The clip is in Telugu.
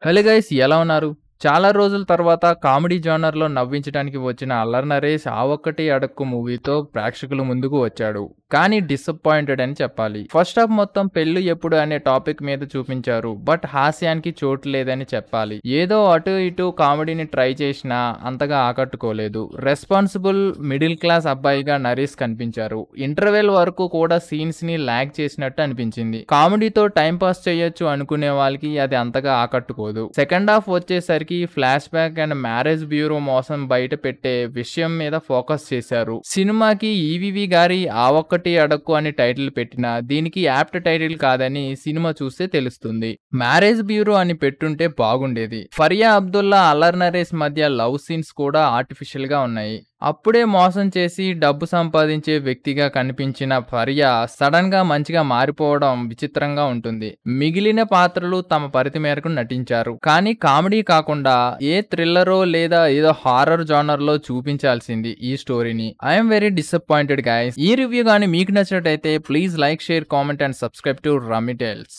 హలో గైస్, ఎలా ఉన్నారు? చాలా రోజుల తర్వాత కామెడీ జోనర్‌లో నవ్వించడానికి వచ్చిన 'అల్లరి నరేష్ ఆ ఒక్కటి అడక్కు' మూవీతో ప్రేక్షకుల ముందుకు వచ్చాడు. కానీ డిసప్పాయింటెడ్ అని చెప్పాలి. ఫస్ట్ హాఫ్ మొత్తం పెళ్లి ఎప్పుడు అనే టాపిక్ మీద చూపించారు. బట్ హాస్యానికి చోటు లేదని చెప్పాలి. ఏదో అటు ఇటు కామెడీని ట్రై చేసినా అంతగా ఆకట్టుకోలేదు. రెస్పాన్సిబుల్ మిడిల్ క్లాస్ అబ్బాయిగా నరేష్ కనిపించారు. ఇంటర్వెల్ వరకు కూడా సీన్స్ ని లాగ్ చేసినట్టు అనిపించింది. కామెడీతో టైం పాస్ చేయొచ్చు అనుకునే వాళ్ళకి అది అంతగా ఆకట్టుకోదు. సెకండ్ హాఫ్ వచ్చేసరికి flash back and marriage bureau మోసం బయట పెట్టే విషయం మీద ఫోకస్ చేశారు. సినిమాకి ఈవీవి గారి ఆ ఒక్కటి అడక్కు అని టైటిల్ పెట్టినా దీనికి యాప్ట్ టైటిల్ కాదని సినిమా చూస్తే తెలుస్తుంది. మ్యారేజ్ బ్యూరో అని పెట్టుంటే బాగుండేది. ఫరియా అబ్దుల్లా అల్లరి నరేష్ మధ్య లవ్ సీన్స్ కూడా ఆర్టిఫిషియల్ గా ఉన్నాయి. అప్పుడే మోసం చేసి డబ్బు సంపాదించే వ్యక్తిగా కనిపించిన ఫరియా సడన్ గా మంచిగా మారిపోవడం విచిత్రంగా ఉంటుంది. మిగిలిన పాత్రలు తమ పరిధి మేరకు నటించారు. కానీ కామెడీ కాకుండా ఏ థ్రిల్లరో లేదా ఏదో హారర్ జానర్ లో చూపించాల్సింది ఈ స్టోరీని. I'm very disappointed guys. ఈ రివ్యూ గానీ మీకు నచ్చినట్టయితే please like, share, comment and subscribe to Rummy tiles.